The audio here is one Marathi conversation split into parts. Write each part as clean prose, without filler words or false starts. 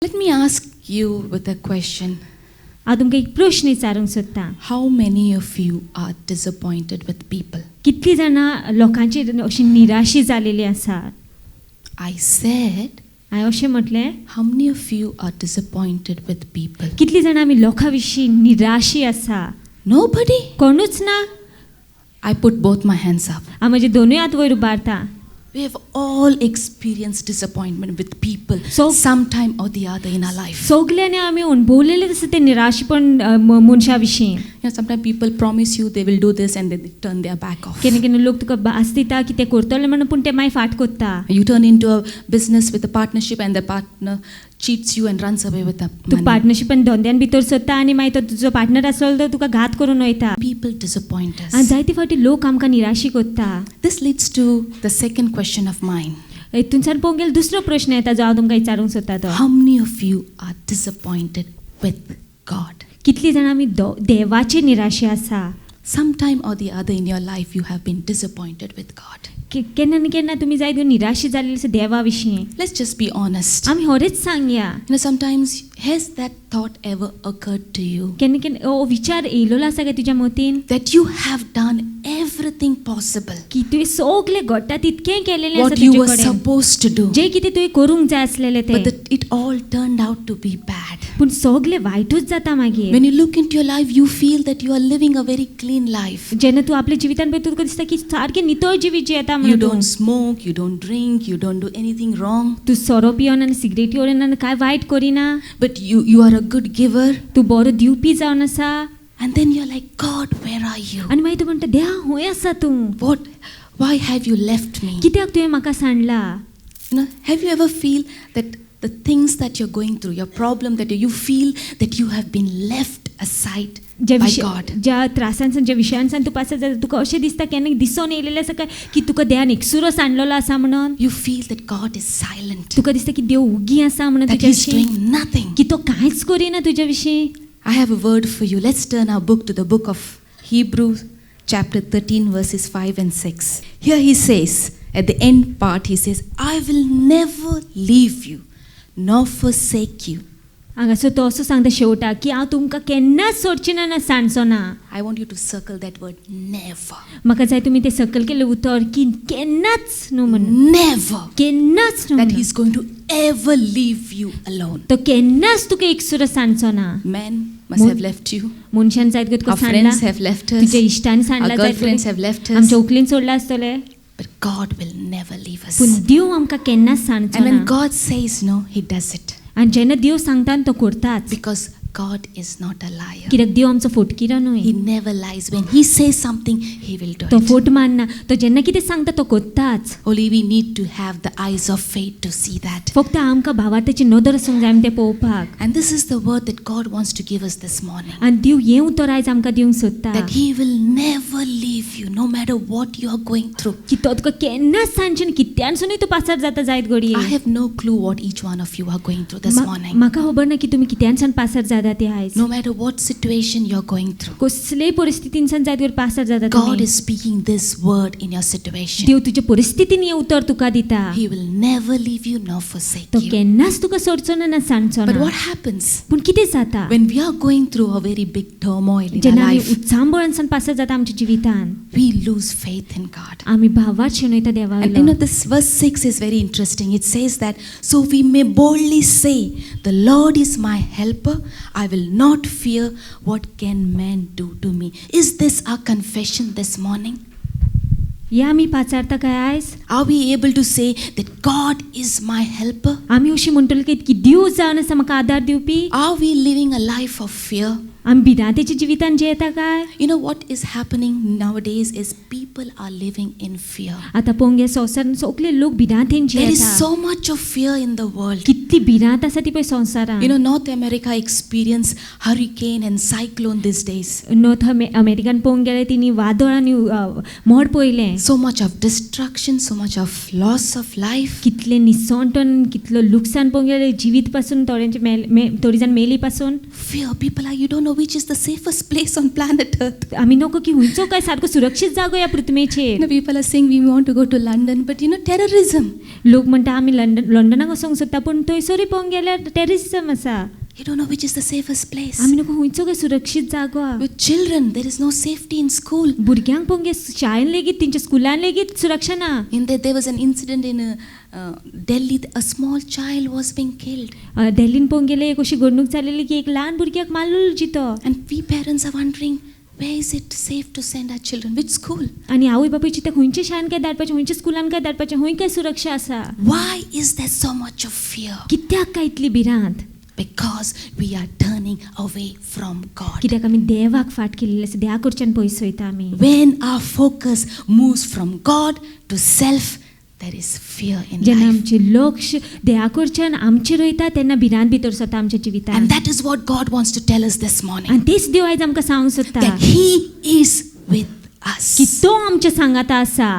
Let me ask you with a question. हांव तुमकां एक प्रश्न विचारूंक सोदतां. How many of you are disappointed with people? कितलीं जाणां लोकांचेर अशी निराशी जालेली आसा? I said, हांवें अशें म्हटलें, how many of you are disappointed with people? कितलीं जाणां आमी लोकां विशीं निराशी आसा? Nobody. कोणूच ना. I put both my hands up. हांव म्हजे दोनूय हात वयर उबारतां. We have all experienced disappointment with people sometime or the other in our life. सगल्यांनी आमी अणभवलेलें आसा तें निराशीपण मनशा विशीं. You know, sometimes people promise you they will do this and then they turn their back off. केन्ना केन्ना लोक तुका भास दिता की तें करतले म्हणून पूण तें मागीर फाट कोत्ता. You turn into a business with a partnership and the partner cheats you and runs away with the तूं money. पार्टनरशिपान धंद्यान भितर सोदता आनी मागीर तो तुजो पार्टनर आसलो तो तुका घात करून वयता. People disappoint us. आनी जायते फावटी लोक आमकां निराशी कोत्ता. This leads to the second question of mine. हितूनसान पळोवंक गेल्यार दुसरो प्रश्न येता जो हांव तुमकां विचारूंक सोदता तो. How many of you are disappointed with God? कितलीं जाणां आमी देवाचे निराशे आसा? Sometime or the other in your life you have been disappointed with God. केन्ना ना केन्ना तुमी जायत्यो निराशी जाल्ली आसा देवा विशीं. Let's just be honest. आमी खरेंच सांगया. You know, sometimes has that thought ever occurred to you केन्ना केन्ना हो विचार येयलोलो आसा काय तुज्या Mateen that you have done everything possible की तुवें सगलें घडटा तितकें केलेलें आसा what you तुजे were कडेन supposed to do, जें कितें तुवें करूंक जाय आसलेलें but तें it all turned out to be bad. पूण सगलें वायटूच जाता मागीर. When you look into your life, you feel that you are living a very clean life. जेन्ना तूं आपल्या जिवितान पळय तुका दिसता की सारकें नितळ जिवीत जियेता You म्हणून don't smoke, you don't drink, you don't do anything wrong, तूं सोरो पियोन आनी सिगरेटी ओडून आनी कांय वायट Kareena. but you are a good giver, तूं बरो दिवपी जावन आसा and then you're like, God, where are you? आनी मागीर तूं म्हणटा देवा खंय आसा तूं? Why have you left me? कित्याक तुवें म्हाका सांडला? You know, have you ever feel that the things that you're going through, your problem that you feel that you have been left aside by God? ज्या त्रासांसान ज्या विशयांसान तूं पासत जाता तुका अशें दिसता केन्ना दिसोन येयलेलें आसा काय की तुका देवान एकसुरो सांडलेलो आसा म्हणून? You feel that God is silent, तुका दिसता की देव उगी आसा म्हणून that तुज्या He's विशीं doing nothing. की तो कांयच करिना तुज्या विशीं. I have a word for you. Let's turn our book to the book of Hebrews chapter 13 verses 5 and 6. Here he says, at the end part he says, I will never leave you nor forsake you. हांगासर तो असो सांगता शेवटाक की हांव तुमकां केन्नाच सोडचें ना सांडचो ना. I want you to circle that word, never. म्हाका जाय तुमी तें सकयल केलें उतर की केन्नाच न्हू म्हणून. Never. केन्नाच न्हू That म्हणून. He's going to ever leave you alone. तो केन्नाच तुका एकसुरो सांडचो ना. Men must have left you. मनशान जायत तुका Our सांडला. friends have left us. तुज्या इश्टांनी सांडला Our जायत girlfriends have left us. आमच्या उकलीन सोडला आसतलें. But God will never leave us. पूण देव आमकां केन्नाच सांडचो And when ना. God says no, He does it. आनी जेन्ना देव सांगता तो करताच. Because God is not a liar. कित्याक देव आमचो फोटकिरो न्हय. He never lies. When He says something, He will do तो it. फोट मानना. तो जेन्ना कितें सांगता तो करताच. Only we need to have the eyes of faith to see that. फक्त आमकां भावार्थाची नदर आसूंक जाय आमी तें पळोवपाक. And this is the word that God wants to give us this morning. आनी देव हें उतर आयज आमकां दिवंक सोदता. That He will never leave you, no matter what you are going through. की तो तुका केन्नाच सांडचें ना. कित्यानसुनूय तूं पासर जाता जायत घडये. I have no clue what each one of you are going through this morning. म्हाका खबर ना की तुमी कित्यानसान पासर जाता ते आयज. No matter what situation you're going through, कसलेय परिस्थितींसान जायत घडये पासर जाता God तुमी. is speaking this word in your situation. देव तुज्या परिस्थितीन हें उतर तुका दिता. He will never leave you nor forsake तो you. केन्नाच तुका सोडचो ना सांडचो But ना. what happens पूण कितें जाता when we are going through a very big turmoil in our जेन्ना आमी life? उत्सांबळानसान पासर जाता आमच्या जिवितान We lose faith in God. आमी भावार शेणयता देवा And you know, this verse 6 is very interesting. It says that, so we may boldly say, the Lord is my helper. I will not fear. What can man do to me? Is this our confession this morning? हे आमी पाचारता काय आयज. Are we able to say that God is my helper? आमी अशी म्हणटली की देव जावन आसा म्हाका आदार दिवपी. Are we living a life of fear? आमी भिरांतेच्या जिवितान जियेता काय. You know what is happening nowadays is people are living in fear. आतां पळोवंक गेल्यार संवसारान सगळे लोक भिरांतेन There is जियेता. so much of fear in the world. कितली भिरांत आसा ती पळय संवसारान. You know, North America experienced hurricane and cyclone these days. North American पळोवंक गेल्यार तिणी वादळ आनी मोड पळयलें. So much of destruction, so much of loss of life. कितले निसंटन कितलो लुकसाण पळोवंक गेल्यार जिवीत पासून थोडी जाण मेली पासून. Fear. People are, you don't know which is the safest place on planet Earth. आमी नको की हुंयचो काय सारको सुरक्षीत जागो ह्या पृथ्वीचेर. You know, people are saying we want to go to London, but you know, terrorism. लोक म्हणटा आमी लंडनाक वचोंक सोदता पूण थंय थंयसरूय पळोवंक गेल्यार टेररिझम आसा. You don't know which is the safest place. आमी नको खंयचो काय सुरक्षीत जागो आहा. With children, there is no safety in school. भुरग्यांक पळोवंक गे शाळेन लेगीत तेंच्या स्कुलान लेगीत सुरक्षा ना. In there was an incident in Delhi. A small child was being killed. दिल्लीन पळोवंक गेले एक अशी घडणूक जालेली की एक ल्हान भुरग्याक मारलेलो जितो. And we parents are wondering, where is it safe to send our children? Which school? आनी आवय बापूय चिंता खंयच्या शाळेन काय धाडपाचें, खंयच्या स्कुलान काय धाडपाचें, खंय काय सुरक्षा आसा. Why is there so much of fear? कित्याक काय इतली भिरांत? Because we are turning away from God. कित्याक आमी देवाक फाट केल्लें आसा, देवा कडच्यान पयस वयता आमी. When our focus moves from God to self, there is fear in जेन्ना life. आमचें लक्ष देवा कडच्यान आमचेर वयता तेन्ना भिरांत भितर सरता आमच्या जिवितांत. And that is what God wants to tell us this morning. आनी तेच देव आयज आमकां सांगूंक सोदता That He is with की us. तो आमच्या सांगात आसा.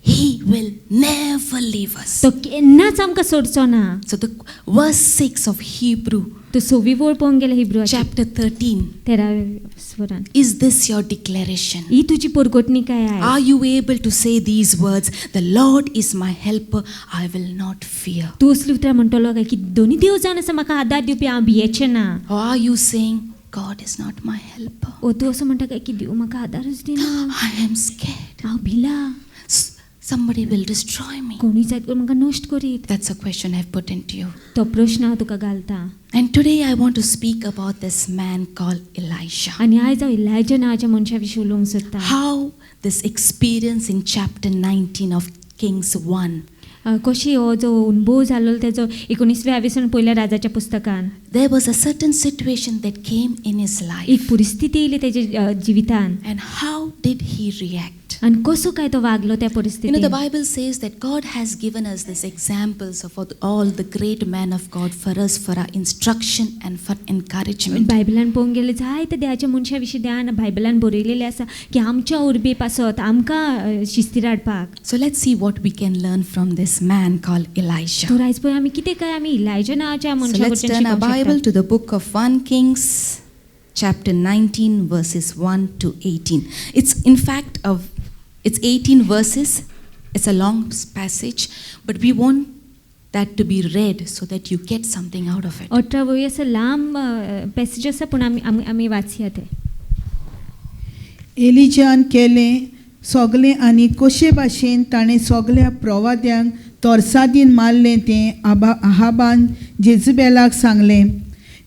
He will never leave us. तो केन्नाच आमकां सोडचो ना. So the verse 6 of Hebrew तो 6वी ओळ पळोवंक गेले Hebrew chapter 13. 13 स्वरान. Is this your declaration? ही तुजी परगोटणी काय आहे? Are you able to say these words? The Lord is my helper. I will not fear. तूं असली उतरां म्हणटलो काय की दोनी देव जावन आसा म्हाका आदार दिवपी, हांव भियेचें ना. Or are you saying, God is not my helper? ओ तूं असो म्हणटा काय की देव म्हाका आदारच दिना, I am scared. हांव भिला, Somebody will destroy me. कोणी जायत करून म्हाका नश्ट करीत. That's a question I've put into you. तो प्रश्न हांव तुका घालता. And today I want to speak about this man called Elisha. आनी आयज हांव इलायजा नांवाच्या मनशा विशीं उलोवंक सोदता. How this experience in chapter 19 of Kings 1. कशी हो जो अनुभव जाल्लो तेजो 19व्या विसण पयल्या राजाच्या पुस्तकान. There was a certain situation that came in his life. एक परिस्थिती येयली तेज्या जिवितान. And how did he react? आनी कसो काय तो वागलो त्या You know, the परिस्थितीन. Bible says that God has given us these examples of all the great men of God for us, for our instruction and for encouragement. बायबलान पळोवंक गेले जायते देवाच्या मनशा विशीं देवान बायबलान बरयलेलें आसा की आमच्या उर्बे पासत आमकां शिस्तीर हाडपाक. So let's see what we can learn from this man called Elisha. तर आयज पळय आमी कितें काय आमी इलायजा नांवाच्या So मनशा let's कडच्यान turn our शिकूंक Bible शकता. to the book of 1 Kings, chapter 19, verses 1 to 18. It's 18 verses. It's a long passage, but we want that to be read so that you get something out of it. 18 वही असं लांब पॅसेज आसा पूण आमी वाचया ते. एलिजान केलें सगलें आनी कशे भाशेन ताणें सगल्या प्रवाद्यांक तोरसादीन मारलें तें आहाबान जेजुबेलाक सांगलें.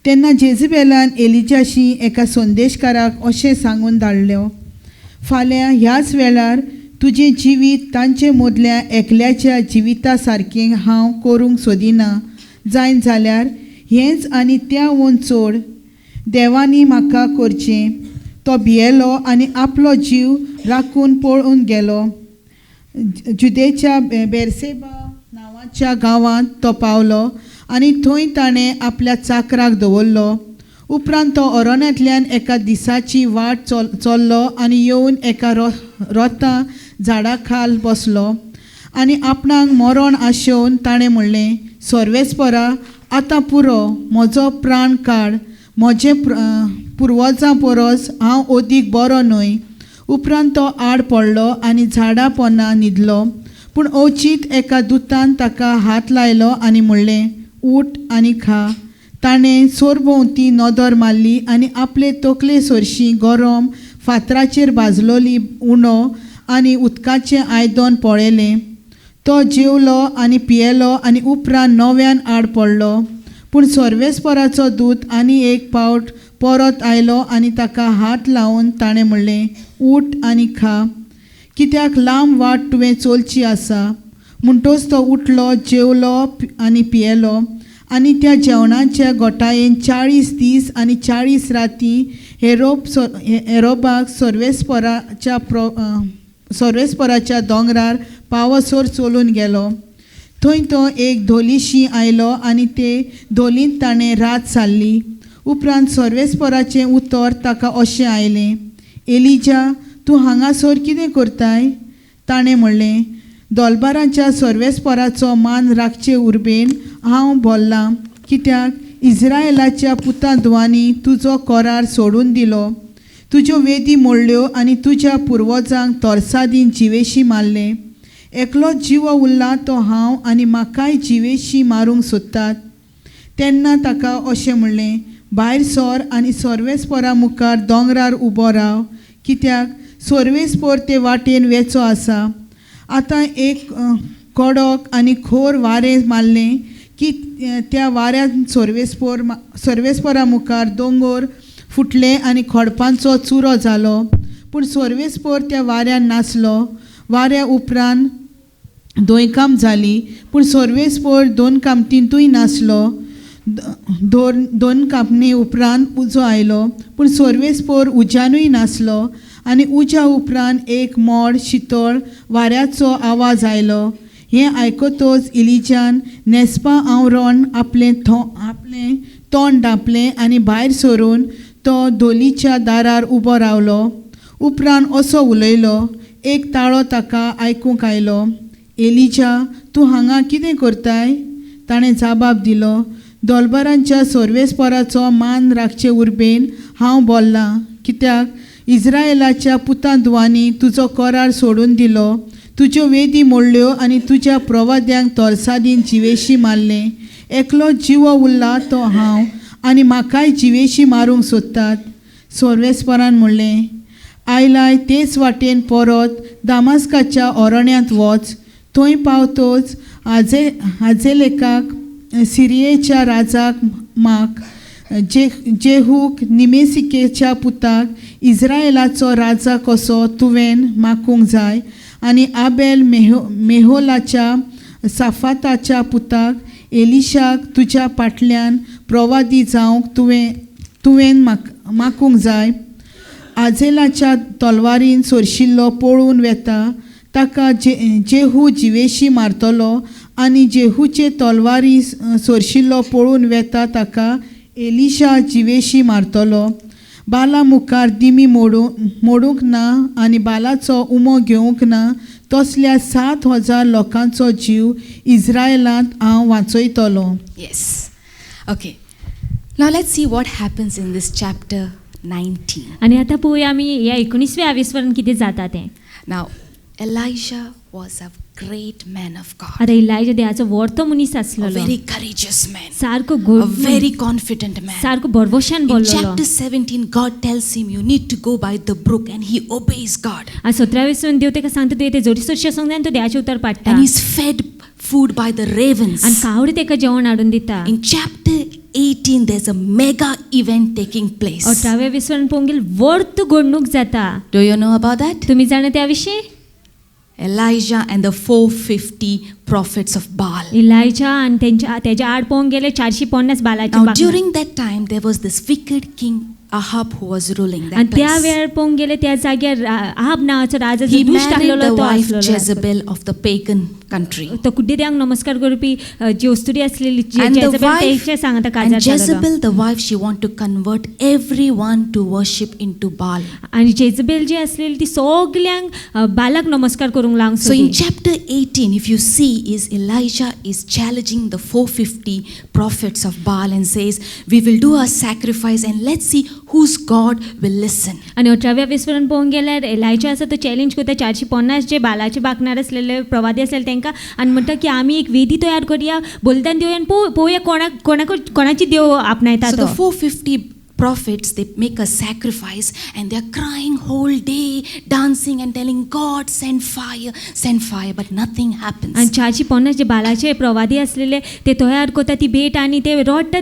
तेन्ना जेजुबेलान एलिजाशी एका संदेशकाराक अशें सांगून धाडलो, फाल्यां ह्याच वेळार तुजें जिवीत तांचे मदल्या एकल्याच्या जिविता सारकें हांव करूंक सोदिना. जायन जाल्यार हेंच आनी त्या वोन चड देवानी म्हाका करचें. तो भियेलो आनी आपलो जीव राखून पळून गेलो. जुदेच्या बेर्सेबा नांवाच्या गांवांत तो पावलो आनी थंय ताणें आपल्या चाकराक दवरलो. उपरांत तो अरण्यांतल्यान एका दिसाची वाट चल्लो आनी येवन एका रोता झाडा खाल बसलो आनी आपणाक मरण आशेवन ताणें म्हणलें, सर्वेस्परा आतां पुरो, म्हजो प्राण काड. म्हजे पुर्वजां परस हांव अदीक बरो न्हय. उपरांत तो आड पडलो आनी झाडा पोंदा न्हिदलो. पूण अवचीत एका दुतान ताका हात लायलो आनी म्हणलें, उठ आनी खा. ताणें सोरभोवती नदर मारली आनी आपले तकले सरशी गरम फातराचेर भाजलोली उणो आनी उदकाचें आयदन पळयलें. तो जेवलो आनी पियेलो आनी उपरांत नव्यान आड पडलो. पूण सर्वेस्पराचो दूत आनी एक पावट परत आयलो आनी ताका हात लावन ताणें म्हणलें, उठ आनी खा, कित्याक लांब वाट तुवें चलची आसा. म्हणटच तो उठलो, जेवलो आनी पियेलो. आनी त्या जेवणाच्या गोठायेन 40 दीस आनी 40 राती हेरोबाक सर्वेस्पराच्या दोंगरार पावसोर चलून गेलो. थंय तो एक धोलीशी आयलो आनी ते धोलींत ताणें रात सारली. उपरांत सर्वेस्पराचें उतर ताका अशें आयलें, एलिजा, तूं हांगासर कितें करताय? ताणें म्हणलें, दोलबाराच्या सर्वेस्पराचो मान राखचे उर्बेन हांव बोल्लां, कित्याक इस्रायेलाच्या पुतांदवांनी तुजो करार सोडून दिलो. तुज्यो वेदी मोडल्यो आनी तुज्या पुर्वजांक तोरसादीन जिवेशी मारले. एकलो जीव उरला तो हांव आनी म्हाकाय जिवेशी मारूंक सोदतात. तेन्ना ताका अशें म्हणलें, भायर सर आनी सर्वेस्परा मुखार दोंगरार उबो राव, कित्याक सर्वेस्पर ते वाटेन वेचो आसा. आतां एक कडक आनी खोर वारें मारलें की त्या वाऱ्यान सर्वेस्परा मुखार दोंगर फुटले आनी खडपांचो चुरो जालो. पूण सर्वेस्पर त्या वाऱ्यान नासलो. वाऱ्या उपरांत दोयकाम जाली, पूण सर्वेस्पर 2 कामतींतूय नासलो. 2 कांपणी उपरांत उजो आयलो, पूण सर्वेस्पर उज्यानूय नासलो. आनी उज्या उपरांत एक मोड शितळ वाऱ्याचो आवाज आयलो. हें आयकतोच इलिजान न्हेसपा आवरोन आपलें तोंड धांपलें आनी भायर सरून तो दोलीच्या दारार उबो रावलो. उपरांत असो उलयलो. एक ताळो ताका आयकूंक आयलो. एलिजा, तूं हांगा कितें करताय? ताणें जाबाब दिलो, दोलबारांच्या सर्वेस्पराचो मान राखचे उर्बेन हांव बोल्लां, कित्याक इस्रायेलाच्या पुतांदुवांनी तुजो करार सोडून दिलो, तुज्यो वेदी मोडल्यो आनी तुज्या प्रवाद्यांक तोरसादीन जिवेशी मारलें. एकलो जिवो उरला तो हांव, आनी म्हाकाय जिवेशी मारूंक सोदतात. सर्वेस्परान म्हणलें, आयलाय तेच वाटेन परत दामास्काच्या ओरोण्यांत वच. थंय पावतोच हाजेलेकाक, सिरियेच्या राजाक माग, जेहूक निमेसिकेच्या पुताक इस्रायेलाचो राजा कसो तुवें मागूंक जाय. आनी आबेल मेहोलाच्या साफाताच्या पुताक एलिशाक तुज्या फाटल्यान प्रवादी जावंक तुवें मागूंक जाय. आजेलाच्या तलवारीन सोरशिल्लो पळून वेता ताका जेहू जिवेशी मारतलो, आनी जेहूचे तलवारी सोरशिल्लो पळून वेता ताका एलिशा जिवेशी मारतलो. बाला मुखार दिमी मोडूंक ना आनी बालाचो उमो घेवंक ना. तसल्या 7,000 लोकांचो जीव इस्रायेलांत हांव वाचयतलो. Yes. Okay. Now let's see what happens in this chapter 19. आणि आता पळोवया आमी ह्या 19व्या आविस्वरान कितें जाता तें. Now, Elijah was a great man of God. आता इलायजा देवाचो व्हडतो मनीस A आसलेलो, very courageous man. सारको A very confident man. सारको भरवशान In बोललोलो. chapter 17, God tells him, you need to go by the brook, and he obeys God. आणि 17व्या आविस्वरान देव तेका सांगता तूं येते जोरीसोरशें सांगता आनी तो देवाचे उतर पाडटा. And he's fed food by the ravens. आणि कावडी तेका जेवण हाडून दिता. In chapter 18, there's a mega event taking place. 18व्या आविस्वरान पळोवंक गेल्यार व्हडतो घडणूक जाता. Do you know about that? तुम्ही जाणा त्या विशीं? Elijah and the 450 prophets of Baal. इलायजा आणि तेच्या आड पळोवंक गेले 450 बालाचे Now, बाकणां. during that time, there was this wicked king Ahab who was ruling that आणि त्या place. वेळार पळोवंक गेले त्या जाग्यार आहाब नावाचो राजा He जो दुश्ट married आसलेलो the तो wife आसलेलो. Jezebel of the pagan country. तो कुड्डे देवाक नमस्कार करपी जी वस्तुरी असलेली And the जेजबेल wife, तेच्या सांगता and काजार जालोलो. Jezebel, the wife, she want to convert everyone to worship into Baal. आणि जेजबेल जी असलेली ती सगल्यांक बालाक नमस्कार करूंक लावंक So in Sodhi. chapter 18, if you see, is Elijah is challenging the 450 prophets of Baal and says, we will do a sacrifice and let's see whose God will listen. आणि 18व्या विस्वरण पळोवंक गेल्यार एलायजा आसा तो चॅलेंज करता 450 जे बालाचे बाकणार असलेले प्रवादी असलेले तांकां आनी म्हणटा की आमी एक वेदी तयार करया, बलिदान दिवया आनी पळोवया कोणाची देव आपणायता So तो. the 450 prophets, they make a sacrifice and they are crying whole day, dancing and telling God send fire, but nothing happens. आणि 450 जे बालाचे प्रवादी असलेले ते तयार करता ती भेट आणि ते रडटा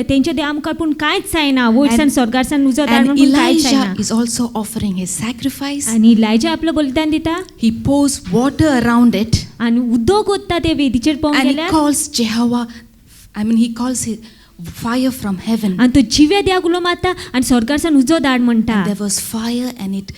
तेंच्या देवा मुखार पूण कांयच जायना. वयरसान स्वर्गासान उजो धाडून And पूण कांयच Elijah जायना. is also offering his sacrifice. आणि इलायजा आपलं बलिदान दिता He pours water around it आणि उदक ओतता ते वेदीचेर पळोवंक and he गेल्यार calls Jehovah, he calls it fire from heaven. आणि तो जिव्या देवाक उलो मारता आणि स्वर्गासान उजो धाड म्हणटा. There was fire and it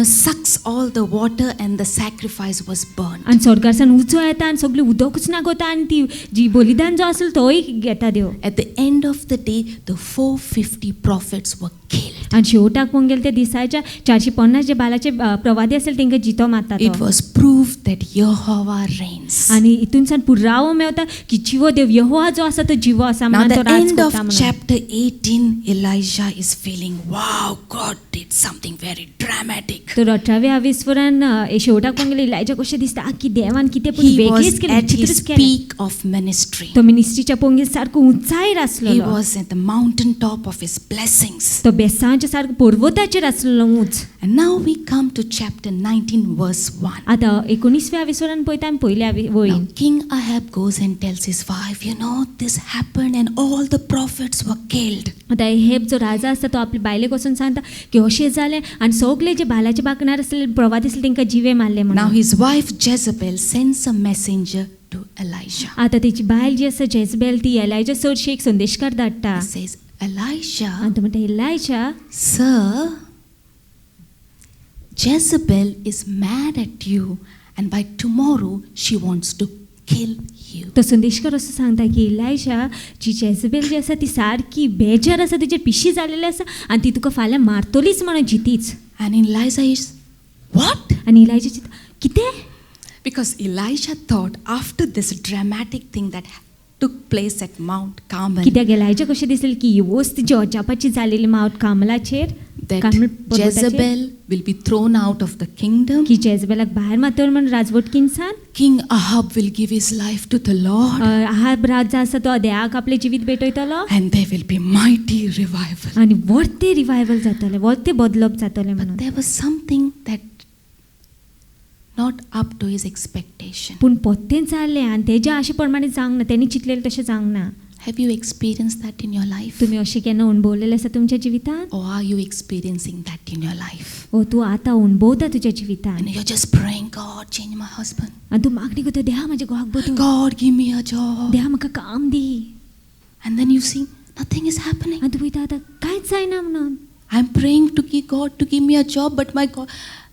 sucks all the water and the sacrifice was burned. आणि स्वर्गासान उजो येता आणि सगळी उदकूच नागोता आणि ती जी बलिदान जो असेल तोय घेता देव. At the end of the day, the 450 prophets were killed. आनी शेवटाक पळोवंक गेल्यार त्या दिसाच्या 450 जे बालाचे प्रवादी आसले तांकां जितो मारता It was proof that Yehovah reigns. आनी हितून सान पुरावो मेळटा की जिवो देव यहोवा जो आसा तो जिवो आसा Now म्हणून the तो राज end of करता म्हणून. chapter 18, Elijah is feeling, wow, God did something very dramatic. तर 18व्या विस्वरान शेवटाक पळोवंक गेल्यार इलायजा कशें दिसता की देवान कितें पूण He वेगळीच was केलें at his विचित्रच केलें. peak of ministry. तो मिनिस्ट्रीच्या पळोवंक गेल्यार सारको उंचायेर He आसलेलो. was at the mountain top of his blessings. तो बेसांच्या सारको पर्वताचेर आसलेलो उंच. And now we come to chapter 19, verse 1. आतां 19व्या विस्वरान पळयता आमी पयल्या Now, वळीन. King Ahab goes and tells his wife, you know, this happened and all the prophets were killed. आतां हेब जो राजा आसता तो आपल्या बायलेक वचून सांगता की अशें जालें आनी सगळे जे बालाचे बाकणार आसले प्रवादी आसले तांकां जिवे मारले Now म्हणून. his wife Jezebel sends a messenger to Elijah. आतां तेची बायल जी आसा जेजबेल ती एलायजा चडशी एक संदेशकार धाडटा. He says, Elisha, आनी तो म्हणटा इलायजा, sir, Jezebel is mad at you and by tomorrow she wants to kill you. तो संदेशकार असो सांगता की इलायजा जी जेजबेल जी आसा ती सारकी बेजार आसा तिचेर पिशी जालेली आसा आनी ती तुका फाल्यां मारतलीच म्हणून जितीच. And Elijah is, what? आनी इलायजा चिंता कितें? Because Elijah thought after this dramatic thing that took place at Mount Carmel, कित्याक इलायजा कशें दिसलें की ही वस्त जी अजापाची जालेली मावंट कार्मेलाचेर that कार्मेल पर्वताचेर, Jezebel will be thrown out of the kingdom. की जेजबेलाक भायर मारतलो म्हणून राजवटकीनसान King Ahab will give his life to the Lord Ahab राजा आसा तो देवाक आपलें जिवीत भेटयतलो and there will be mighty revival. आनी व्हडतें रिवायवल जातलें, व्हडतें बदलप जातलें But म्हणून. there was something that not up to his expectation. पूण पोत्तें जालें आनी तेज्या आशे प्रमाणे जावंक ना, तेणी चिंतलेलें तशें जावंक ना. Have you experienced that in your life? तुमी अशें केन्ना अणभवलेलें आसा तुमच्या जिवितांत? Or are you experiencing that in your life? ओ तूं आतां अणभवता तुज्या जिवितांत And you're just praying, God, change my husband. आनी तूं मागणी करता देवा म्हाज्या घोवाक बदल, God, give me a job. देवा म्हाका काम दी. And then you see, nothing is happening. आनी तूं पळयता आतां कांयच जायना म्हणून. I'm praying to God to give me a job, but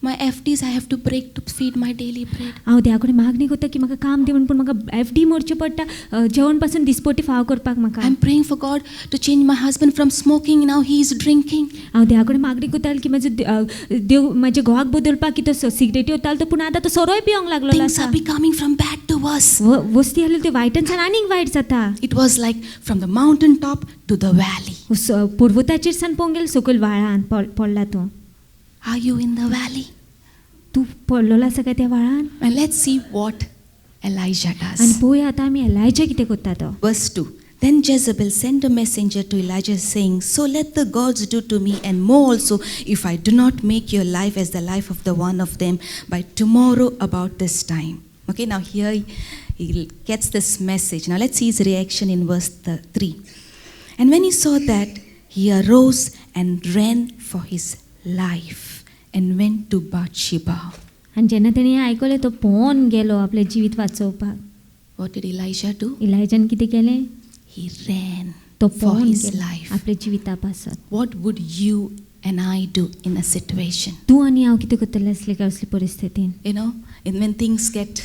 my FDs I have to break to feed my daily bread. हांव देवा कडेन मागणी करता की म्हाका काम दी म्हणून, पूण म्हाका FD मोडचें पडटा जेवण पासून दिसपटी फाव करपाक म्हाका. I'm praying for God to change my husband from smoking, now he is drinking. हांव देवा कडेन मागणी करतालें की म्हाजो देव म्हाज्या घोवाक बदलपाक, की तो सिगरेटी वतालो तो, पूण आतां तो सोरोय पिवंक लागलो Things आसा. are becoming from bad to worse. वस्ती आसली त्यो वायटानसान आनीक वायट जाता. It was like from the mountain top to the valley. पर्वताचेर सान पळोवंक गेल्यार सकयल व्हाळान पडला तूं. Are you in the valley? तूं पडलेलो आसा काय त्या व्हाळान? And let's see what Elijah आनी does. पळोवया आतां आमी एलायजा कितें करता तो. Verse 2. Then Jezebel sent a messenger to Elijah saying, so let the gods do to me and more also if I do not make your life as the life of the one of them by tomorrow about this time. Okay, now here he gets this message. Now let's see his reaction in verse 3. And when he saw that, he arose and ran for his life and went to Bathsheba. आनी जेन्ना तेणी आयकलें तो पोवन गेलो आपलें जिवीत वाचोवपाक. What did Elijah do? इलायजान कितें केलें? He ran तो for पोवन his गेलो life. आपल्या जिविता पासत. What would you and I do in a situation? तूं आनी हांव कितें करतलें आसलें काय असले परिस्थितीन? You know, and when things get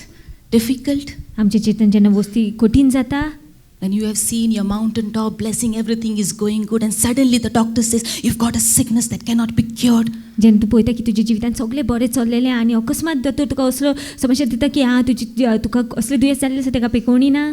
difficult, आमच्या जिवितांत जेन्ना वस्ती कठीण जाता, when you have seen your mountain top blessing, everything is going good, and suddenly the doctor says you've got a sickness that cannot be cured. जेन्ना तूं पळयता की तुज्या जिवितांत सगळें बरें चल्लेलें आनी अकस्मात दोतोर तुका असलो समस्या दिता की तुका असलें दुयेंस जाल्लें आसा तेका पिकोवणी ना.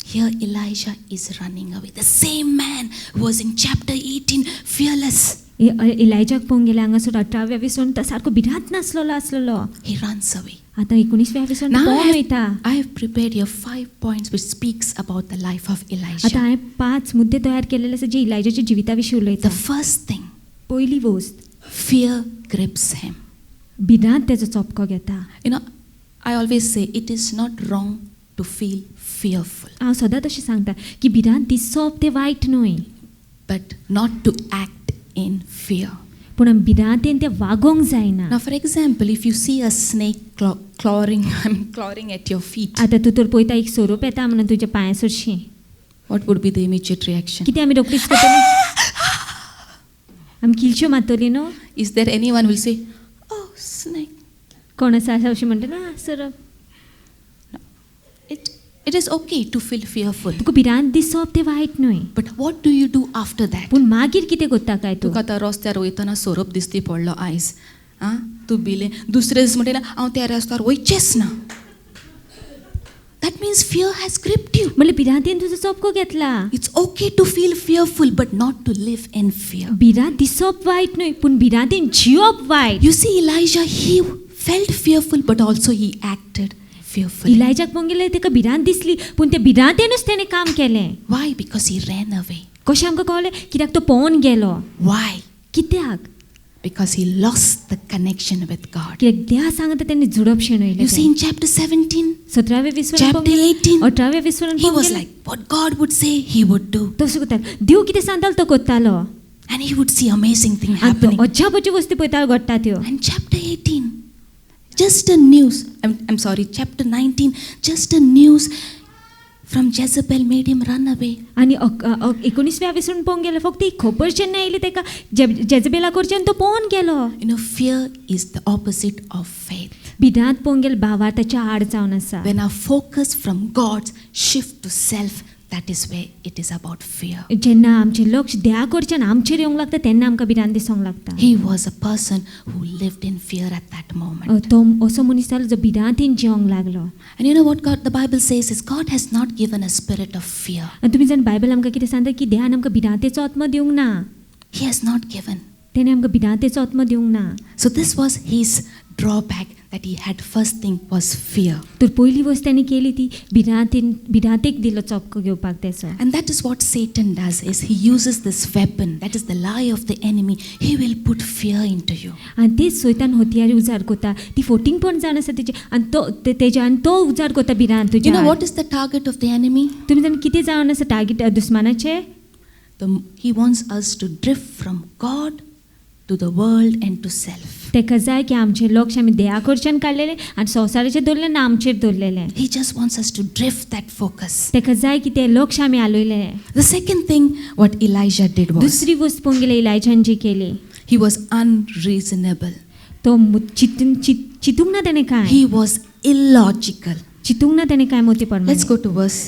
Here Elijah is running away. The same man who was in chapter 18, fearless. इलायजाक पळोवंक गेल्यार हांगासर 18व्या विसरून तो सारको भिरांत नासलेलो. He runs away. आतां 19व्या विसरून Now पळोवंक मेळटा. I have prepared here 5 points which speaks about the life of आतां Elijah. हांवें 5 मुद्दे तयार केलेले आसा जे इलायजाच्या जिविता विशीं उलयता. The first thing, पयली वस्त, fear grips him. भिरांत तेजो चोपको घेता. You know, I always say it is not wrong to feel fearful, हांव सदांच अशें सांगता की भिरांत दिसप तें वायट न्हय, but not to act in fear. पूण भिरांतेन तें वागोंक जायना. Now, for example, if you see a snake clawing at your feet, आतां तूं तर पळयता एक सोरोप येता म्हणून तुज्या पांया सरशीं, what would be the immediate reaction? कितें आमी रोखडीच करतली? आमी किलच्यो मारतली न्हू? Is there anyone who will say, "Oh, snake"? कोण आसा अशें म्हणटा ना सोरोप. It is okay to feel fearful. तुका भिरांत दिसप तें वायट न्हय, But what do you do after that? पूण मागीर कितें करता काय तूं? तुका आतां रस्त्यार वयतना सोरोप दिसती पडलो आयज, आं तूं भिलें, दुसरे दीस म्हणटा हांव त्या रस्त्यार वयचेंच ना. That means fear has gripped you. म्हणल्यार भिरांतीन तुजो चपको घेतला. It's okay to feel fearful but not to live in fear. भिरांत दिसप वायट न्हय, पूण भिरांतीन जिवप वायट. You see Elijah, he felt fearful but also he acted fearfully. इलायजाक पळोवंक तेका भिरांत दिसली, पूण त्या भिरांतेनूच ताणें काम केलें. Why? Because he ran away. कशें आमकां कळलें? कित्याक तो पळोवन गेलो. Why? कित्याक? Because he lost the connection with God. कित्याक देवा सांगता तेणें जुडप शेणयलें. You see in chapter 17, 17व्या विसवण chapter 18, 18व्या विसवण he was like, what God would say, he would do. तसो करतालो. देव कितें सांगतालो तो करतालो. And he would see amazing thing आनी तो happening. अजापाच्यो वस्ती पळयतालो घडटा त्यो. And chapter 18, just a news, I'm sorry, chapter 19, just a news from Jezebel made him run away. आनी 19व्या विसवण पळोवंक गेलो, फक्त एक खबर जेन्ना आयली तेका जेजबेला कडच्यान तो पळोवन गेलो. You know, fear is the opposite of faith. भिरांत पळोवंक गेलो भावार्थाच्या आड जावन आसा. When our focus from God shift to self, that is where it is about fear. जेन्ना आमचें लक्ष देवा कडच्यान आमचेर येवंक लागता तेन्ना आमकां भिरांत दिसोंक लागता. He was a person who lived in fear at that moment. तो असो मनीस जालो जो भिरांतीन जिवंक लागलो. And you know what God, the Bible says is God has not given a spirit of fear. आनी तुमी जाण बायबल आमकां कितें सांगता की देवान आमकां भिरांतेचो आत्मा दिवंक ना. He has not given. तेणें आमकां भिरांतेचो आत्मा दिवंक ना. So this was his drawback that he had. First thing was fear. तर पयली वस्त ताणें केली ती भिरांतेक दिलो चपको घेवपाक तेचो. And that is what Satan does, is he uses this weapon, that is the lie of the enemy. He will put fear into you. आनी तेच सोयतान हथियार उजार करता, ती फोटिंगपण जावन आसा तेजे, आनी तो उजार करता भिरांत You तुज्या. know what is the target of the enemy? तुमी जाण कितें जावन आसा target दुस्मानाचें? He wants us to drift from God to the world and to self. तेका जाय की आमचें लक्ष आमी देवा कडच्यान काडलेलें आनी संवसाराचेर दवरलें ना आमचेर दवरलेलें. He just wants us to drift that focus. तेका जाय की तें लक्ष आमी हालयलें. The second thing what Elijah did was, दुसरी वस्त पळोवंक गेल्यार इलायजान जी केली, he was unreasonable. तो चितूंक ना तेणें कांय. He was illogical. चितूंक ना तेणें कांय मोती Let's प्रमाणे. go to verse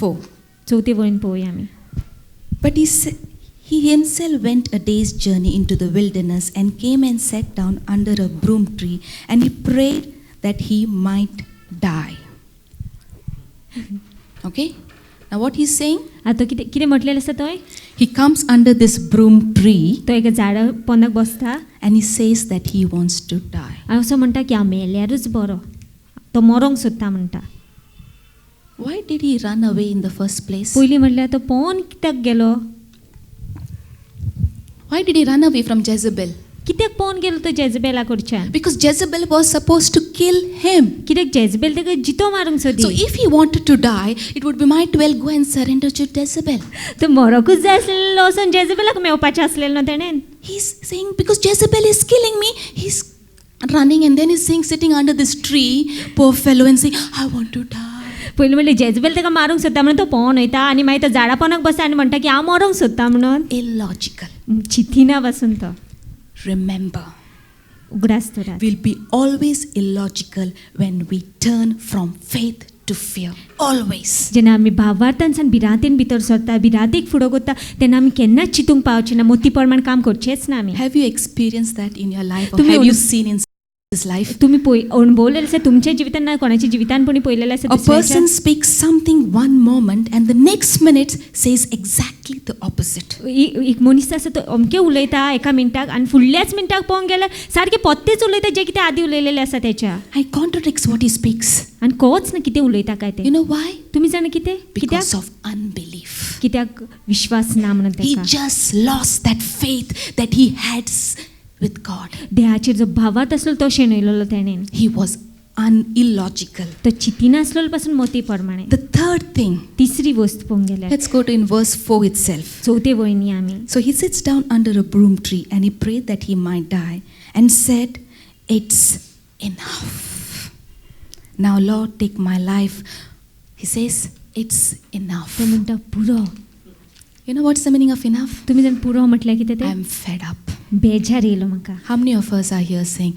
4. चवथे वळीन पळोवया आमी. But he himself went a day's journey into the wilderness and came and sat down under a broom tree, and he prayed that he might die. Okay? Now what he's saying? आतां कितें म्हटलेलें आसा थंय? He comes under this broom tree तो एका झाडा पोंदाक बसता and he says that he wants to die. आनी असो म्हणटा की हांव मेल्यारूच बरो, तो मरोंक सोदता म्हणटा. Why did he run away in the first place? पयलीं म्हणल्यार तो पळोवन कित्याक गेलो? Why did he run away from Jezebel? कित्याक पळोवन गेलो तो जेजबेला कडच्यान? Because Jezebel was supposed to kill him. कित्याक जेजबेल तेका जितो मारूंक So Sodhi. if he wanted to die, it would be might well go and surrender to Jezebel. तो मरोकूच जाय आसलेलो वचून जेजबेलाक मेवपाचें आसलेलें न्हू तेणेन. He's saying, because Jezebel is killing me, he's running and then he's saying, sitting under this tree, poor fellow, and saying, I want to die. पयलीं म्हणलें जेजबेल तेका मारूंक सोदता म्हणून तो पळोवन वयता आनी मागीर तो झाडा पोंदाक बसता आनी म्हणटा की हांव मरोंक सोदता म्हणून. Illogical. चिंतिना पासून तो Remember, उगडास तो रात. we'll be always illogical when we turn from faith to fear. Always. जेन्ना आमी भावार्थांसान भिरांतेन भितर सरता, भिरांतेक फुडो करता, तेन्ना आमी केन्नाच चिंतूंक पावचे ना, मोती प्रमाण काम करचेंच ना आमी. Have you experienced that in your life, or तुम्ही have you अनु- seen in this life? तुम्ही अनुभवलेलें आसा तुमच्या जिवितान ना कोणाच्या जिवितान कोणी पळयलेलें आसा A दुसऱ्याच्या? person speaks something one moment and the next minute says exactly the opposite. एक मनीस आसा तो अमकें उलयता एका मिनटाक आनी फुडल्याच मिनटाक पळोवंक गेल्यार सारकें पत्तेच उलयता जें कितें आदीं उलयलेलें आसा तेच्या. And contradicts what he speaks. आनी कळच ना कितें उलयता काय ते. You know why? तुमी जाणा कितें? Because कित्याक? of unbelief. कित्याक विश्वास ना म्हणून He तेका. just lost that faith that he had with God. देहाचेर जो भावार्थ आसलो तो शेणयलेलो तेणेन. He was illogical. तो चिंतिनासलो पासून मोती प्रमाणे. The third thing, तिसरी वस्त पळोवंक गेल्यार let's go to in verse 4 itself. चवथे वळीन आमी. So he sits down under a broom tree and he prayed that he might die and said, it's enough. Now Lord, take my life. He says, it's enough. तो म्हणटा पुरो. You know what's the meaning of enough? तुमी जाण पुरो म्हटल्यार कितें तें? I'm fed up. बेजार येयलो म्हाका. How many of us are here saying,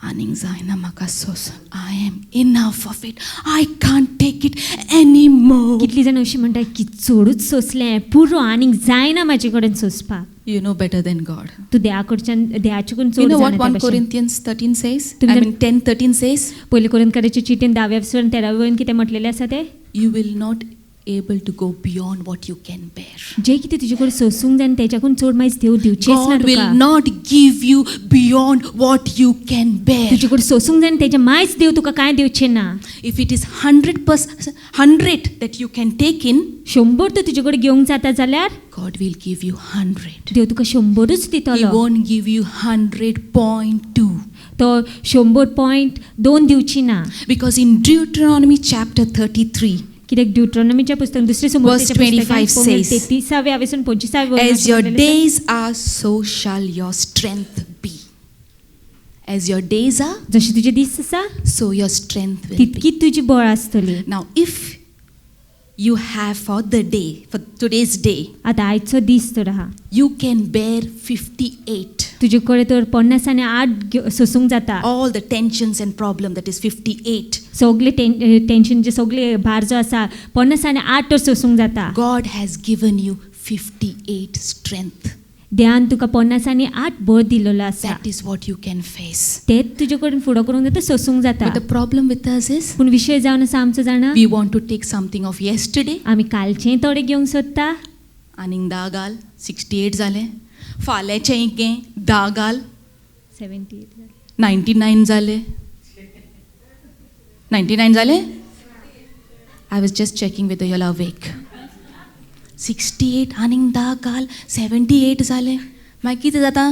आनीक जायना म्हाका सोस. I am enough of it. I can't take it anymore. कितली जाण अशी म्हणटात की चडूच सोंसलें, पुरो आनीक जायना म्हाजे कडेन सोंसपाक. You know better than God. तूं देवाकडच्यान देवाच्याकून You चड know what जाणा 1 त्या भशेन. Corinthians 13 says? तुमच्या- 10:13 says? पयले कोरिंथकाराच्या चिठ्ठीन 10:13 कितें म्हटलेलें आसा तें? You will not able to go beyond what you can bear. जें कितें तुजे कडेन सोंसूंक जाय तेच्याकून चड मागीर देव दिवचेंच ना God will Tuka. not give you beyond what you can bear. तुजे कडेन सोंसूंक जाय तेच्या मायज देव तुका कांय दिवचें ना. If it is 100 that you can take in, 100 तूं तुजे कडेन घेवंक जाता जाल्यार God will give you 100. Dev Tuka 100च He दितलो. won't give you 100.2. तो 100.2 दिवची ना. Because in Deuteronomy chapter 33, कित्याक ड्युट्रॉनॉमीच्या पुस्तक दुसरे Verse 25 says, 33व्या वचून 25व्या as your वचनात days are, so shall your strength be. As your days are, जशी तुजे दीस आसा so your strength will be. तितकी तुजी बळ आसतली. Now, if you have for the day, for today's day, आतां आयचो दीस तर आहा, you can bear 58. तुजे कडेन तर 50 आनी 8 सोसूंक जाता. All the tensions and problem, that is 58. सगळे टेन्शन जे सगळे भार जो आसा 50 आनी 8 तर सोसूंक जाता. God has given you 58 strength. देवान तुका 50 आनी 8 बळ दिलेलो आसा. That is what you can face. तेच तुजे कडेन फुडो करूंक जाता, सोसूंक जाता. But the problem with us is, पूण विशय जावन आसा आमचो जाणा, we want to take something of yesterday. आमी कालचें थोडें घेवंक सोदता, आनीक 10 घाल, 68 जालें. फाल्यांचें इकें 10 घाल, 99 जालें. 99 जालें? I was just checking whether you're awake. 68 आनीक 10 घाल, 78 जालें. मागीर कितें जाता?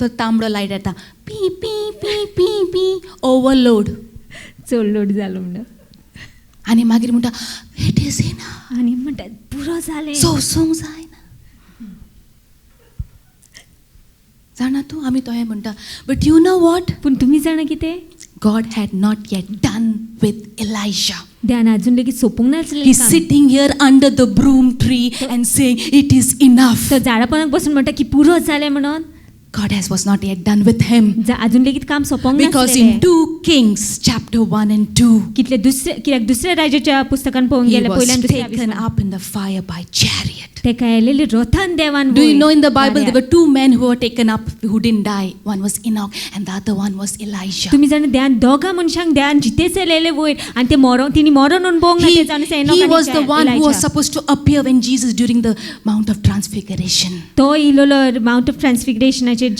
तो तांबडो लायट येता. P P P P P overload. चड लोड जालो म्हणून. आनी मागीर म्हणटा इट इज इनफ. आनी म्हणटा पुरो जालें. सोंसूंक जायना. जाणा तूं, आमी तोहें म्हणटा. But you know what? पूण तुमी जाणा कितें? God had not yet done with Elijah. देवान अजून लेगीत सोंपूंक नासलें He's काम. sitting here under the broom tree and saying, it is enough. तो झाडा पोंदाक बसून म्हणटा की पुरो जालें म्हणून. God was not yet done with him. अजून लेगीत काम सोंपोंक Because नासलें. in 2 Kings, chapter 1 and 2, कित्याक दुसऱ्या राजाच्या पुस्तकान पळोवंक he गेल्यार was पयल्यान दुसऱ्या taken विस्वान. up in the fire by chariot. तेका आयलेली रथान देवान Do you वयर know in the Bible there मारया. were 2 men who were taken up who didn't die? One was Enoch and the other one was Elijah. तुम्ही जाणा देवान दोगा मनशांक देवान जितेच लेले वयर आणि ते मरण तिनी मरण अनुभवंक ना ते जावन He was the one who was supposed to appear when Jesus during the Mount of Transfiguration. तो इलोलो माउंट ऑफ ट्रान्सफिगरेशनाचेर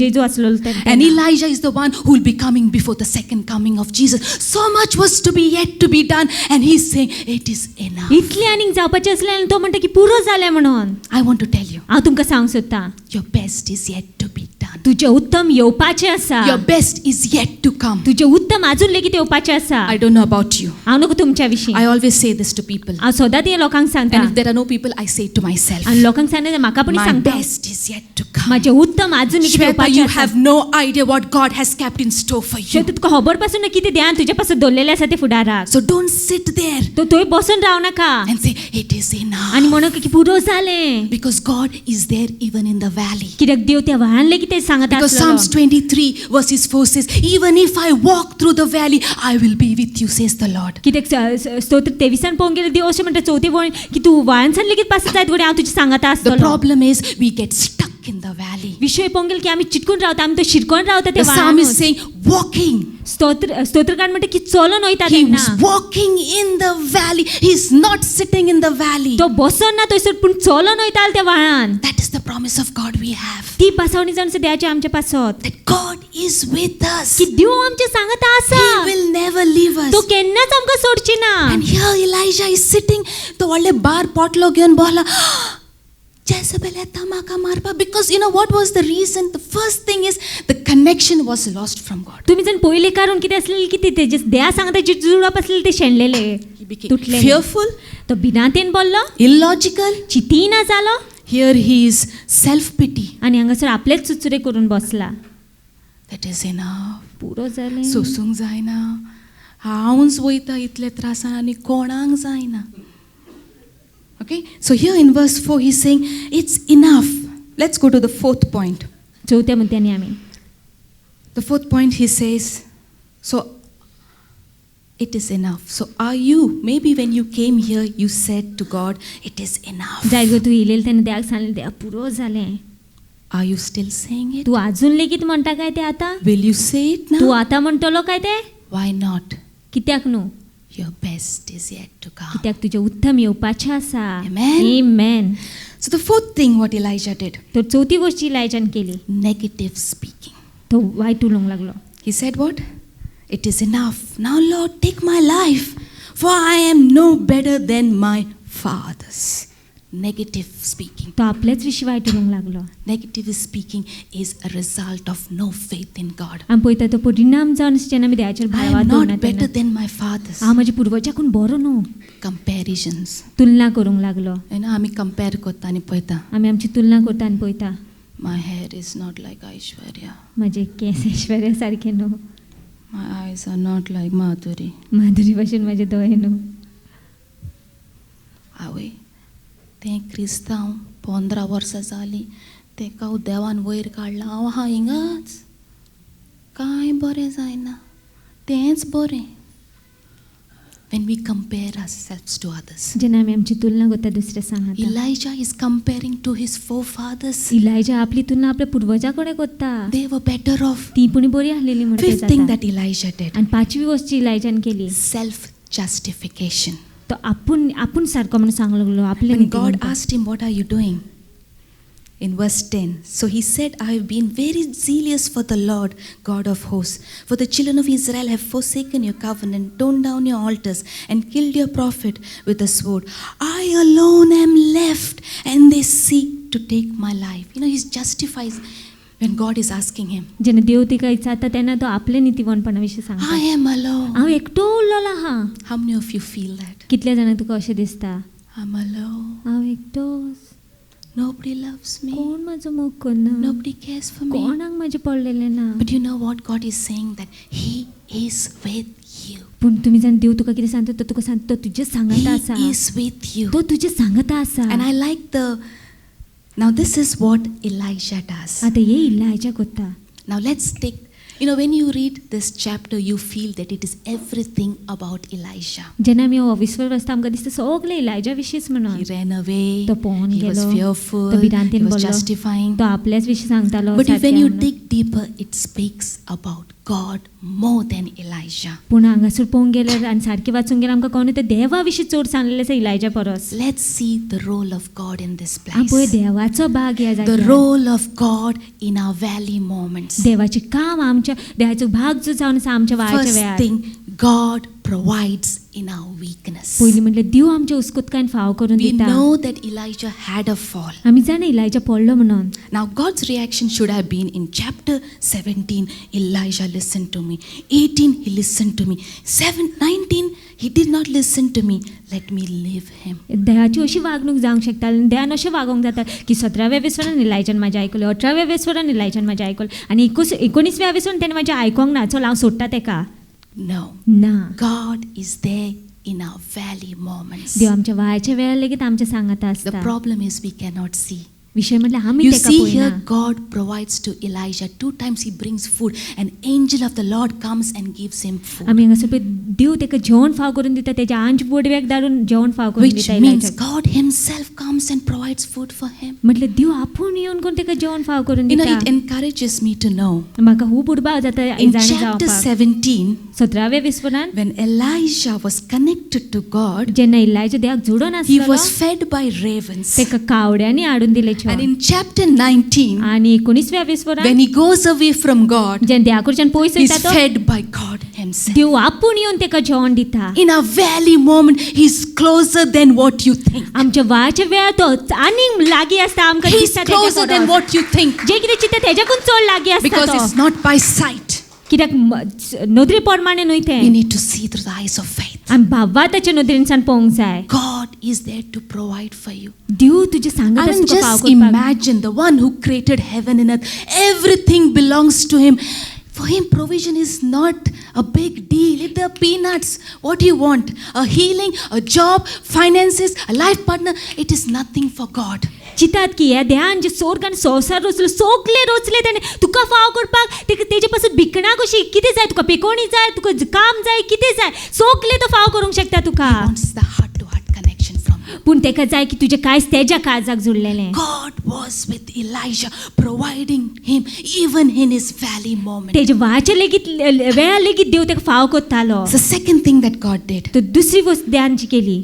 जेजू असलो And Elijah is the one who will be coming before the second coming of Jesus. So much was to be yet to be done, and he's saying it is enough. इतली आनीक जावपाचें असलें आनी तो म्हणटा की पुरो जालें म्हणून. I want to tell you, हांव तुमकां सांगूंक सोदतां, your best is yet to be done. तुजें उत्तम येवपाचें आसा. Your best is yet to come. तुजें उत्तम अजून लेगीत येवपाचें आसा. I don't know about you. हांव नको तुमच्या विशीं. I always say this to people. हांव सदांच हे लोकांक सांगता. And if there are no people, I say it to myself. आनी लोकांक सांगता म्हाका पण My सांगता. best is yet to come. म्हाजें उत्तम अजून लेगीत Shweta, येवपाचें you आसा. have no idea what God has kept in store for you. शेवटी तुका खबर पासून ना कितें देवान तुजे पासून दवरलेलें आसा तें फुडाराक. So don't sit there तो थंय बसून राव नाका and say it is enough. आनी म्हणून की पुरो जालें. Because God is there even in the valley. कित्याक देव त्या व्हाळान लेगीत ते सांगता Because आसलेलो. Psalms 23 verses 4 says, even if I walk through the valley, I will be with you, says the Lord. कित्याक स्तोत्र 23 पळोवंक गेल्यार देव अशें म्हणटा 4 वळीन की तूं व्हाळांसान लेगीत पास जायत घडये हांव तुजें सांगता The आसतलो. problem is we get stuck in the valley. विशय पळोवंक गेलो की आमी चिटकून रावता, आमी तो शिरकोन रावता ते The psalm is व्हाळान. saying walking. स्तोत्रकार म्हणटा की चलून वयता He तेन्ना. was walking in the valley. He's not sitting in the valley. तो बसून ना थंयसर पूण चलून वयतालो त्या व्हाळान. That is the promise of God we have. ती पासवणी जावन आसा देवाची आमच्या पासत That God is with us. की देव आमचे सांगता He आसा will never leave us. तो केन्नाच आमकां सोडची ना. And here Elijah is sitting. तो व्हडले बार पोटलो घेवन बसला. Jezebel येता म्हाका मारपा. Because you know what was the reason? The first thing is the connection was lost from God. तुम्ही जण पहिले कारण कितें आसलेलें की ते देवा सांगता जे जुळप आसलेले ते शेणलेले He became तुटलेले. fearful, तो भिरांतेन बोल्लो, illogical. चितीना जालो Here he is self-pity. आनी हांगासर आपलेच चुचुरे करून बसला. That is enough. पुरो जालें. सोसूंक जायना. हांवूच वयता इतले त्रासान आनी कोणाक जायना. Okay, so here in verse 4 he's saying it's enough. Let's go to the 4th point. चौथ्या मुद्द्याने आमी The 4th point he says So it is enough. So are you, maybe when you came here, you said to God, it is enough. जायत गो तूं येयलेलें तेन्ना देवाक सांगलें देवा पुरो जालें. Are you still saying it? तूं आजून लेगीत म्हणटा काय तें आतां? Will you say it तूं now? आतां म्हणटलो काय तें? Why not? कित्याक न्हू? Your best is yet to come. कित्याक तुजें उत्तम येवपाचें आसा. Amen. Amen. So the fourth thing what Elijah did, तर चवथी गोष्ट इलायजान केली. negative speaking. तो वायट उलोवंक लागलो. He said what? It is enough. Now Lord, take my life, for I am no better than my fathers. Negative speaking. तो आपल्याच विशीं वायट उलोवंक लागलो. Negative speaking is a result of no faith in God. आमी पळयता तो परिणाम जावन जेन्ना आमी देवाचेर I भावार्थ am दवरना not better तेन्ना than my fathers. हांव म्हज्या पुर्वजाकून बरो न्हू. Comparisons. तुलना करूंक लागलो. You know, आमी compare करता आनी पळयता. आमी आमची तुलना करता आनी पळयता My hair is not like Aishwarya. म्हजे केंस ऐश्वर्या सारके न्हू. My eyes are not like Madhuri. Madhuri भशेन म्हजे दोळे न्हू. आवय तें क्रिस्तांव 15 वर्सां जालीं तेका देवान वयर काडलां हांव आहा हिंगाच कांय बरें जायना तेंच बरें. When we compare ourselves to others, जेन्ना आमी आमची तुलना करता दुसऱ्या सांगात. Elijah is comparing to his forefathers. इलायजा आपली तुलना आपल्या पुर्वजा कडेन करता. They were better off. ती पुणी बरी आसलेली म्हणटा Fifth thing जाता. that Elijah did, आनी पांचवी गोष्ट इलायजान केली. self-justification. तो आपूण सारको म्हणून सांगूंक लागलो आपले When God नीतिमत्ता. asked him, what are you doing? In verse 10, so he said, I have been very zealous for the Lord, God of hosts. For the children of Israel have forsaken your covenant, torn down your altars, and killed your prophet with the sword. I alone am left, and they seek to take my life. You know, he justifies when God is asking him. जेन्ना देव तिका विचारता तेन्ना तो आपले नितीवणपणा विशीं सांगता. I am alone. हांव एकटो उरलेलो आहा. How many of you feel that? कितल्या जाणांक तुका अशें दिसता? I'm alone. हांव एकटोच. Nobody loves me. कोण म्हजो मोग करना. Nobody cares for me. कोणाक म्हजें पडलेलें ना. But you know what God is saying? That He is with you. पूण तुमी जाण देव तुका कितें सांगता तो तुका सांगता तो तुजे सांगता आसा. He is with you. तो तुजे सांगता आसा. And I like now this is what Elijah does. आतां हे इलायजा करता. Now let's take, when you read this chapter, you feel that it is everything about Elijah. जेन्ना आमी हो विस्वास वाचता आमकां दिसता सगळें इलायजा विशींच म्हणून. He ran away. तो पळोवन He was गेलो. fearful. तो भिरांतीन He was पडलो. justifying. तो आपल्याच विशीं सांगतालो. But when सारकें you म्हणून. dig deeper, it speaks about God more than Elijah. पूण हांगासर पळोवंक गेल्यार आनी सारकें वाचूंक गेल्यार आमकां कळना ते देवा विशीं चड सांगलेलें आसा इलायजा परस. Let's see the role of God in this आमी पळय place. देवाचो भाग ह्या The जाग्यार. role of God in our valley moments. देवाचें काम आमच्या देवाचो भाग जो जावन आसा आमच्या वाळच्या First वेळार. thing, God provides in our weakness. पयलीं म्हणल्यार देव आमच्या हुस्कुतकायेन फाव करून We दिता. know that Elijah had a fall. आमी जाणा इलायजा पडलो म्हणून. Now God's reaction should have been in chapter 17, Elijah listened to me. 18, he listened to me. 19, he did not listen to me. Let me leave him. देवाची अशी वागणूक जावंक शकता. देवान अशें वागोवंक जाता की 17व्या वेसवरान इलायजान म्हाजें आयकलें, 18व्या वेसवरान इलायजान म्हाजें आयकलें आनी 19व्या वेसवरान तेणें म्हाजें आयकोंक ना. चल हांव सोडटा तेका. No. ना. God is there in our valley moments. देव आमच्या वाळच्या वेळार लेगीत आमच्या सांगाता The आसता. problem is we cannot see. विशय म्हटल्यार आमी You तेका see पळयना. here, God provides to Elijah. 2 times he brings food. An angel of the Lord comes and gives him food. आमी हांगासर पळय देव तेका जेवण फाव करून दिता. तेज्या आंच बोडव्याक धाडून जेवण फाव करून Which दिता means इलायजाक. God himself comes and provides food for him. म्हटल्यार देव आपूण येवन कोण तेका जेवण फाव करून You know, दिता. it encourages me to know. म्हाका खूब उर्बा जाता In जाणा chapter जावपाक. 17, 17व्या वेसवरान when Elijah was connected to God, जेन्ना इलायजा देवाक जोडून he आसलो was fed by ravens. तेका कावड्यांनी हाडून दिले And जेवण. in chapter 19, आनी 19व्या वेसवरान when he goes away from God, जेन्ना देवा कडच्यान पयस he's वयता तो fed by God himself. देव आपूण येवन तेका जेवण दिता. In a valley moment, he's closer than what you think. आमच्या वाळच्या वेळार तो आनीक लागीं आसता आमकां He's दिसता तेच्या closer than purse. what you think. जे कितें चिंता तेज्याकून चड लागीं आसता Because it's तो. not by sight. कित्याक नदरे प्रमाणे न्हय We तें. need to see through the eyes of faith. आमी भावाताच्या नदरेनसान पळोवंक जाय. God is there to provide for you. देव तुजे सांगत I आसा mean, तुका फाव just करपाक. imagine the one who created heaven and earth. Everything belongs to him. For him, provision is not a big deal. If they're peanuts, what do you want? A healing, a job, finances, a life partner. It is nothing for God. चितात की ह्या देहान जे सोर्गान संवसार रचलो सगले ताणें तुका फाव करपाक तेजे पासून भिकणा कशी कितें जाय तुका पेकोणी जाय तुका काम जाय कितें जाय सगले तो फाव करूंक शकता तुका Wants the heart-to-heart connection from you. पूण तेका जाय की तुजें कांयच तेज्या काळजाक जुळलेलें God was with Elijah, providing him even in his valley moment. तेजे वाचे लेगीत वेळा लेगीत देव तेका फाव करतालो The second thing that God did, तो दुसरी वस्त देवान जी केली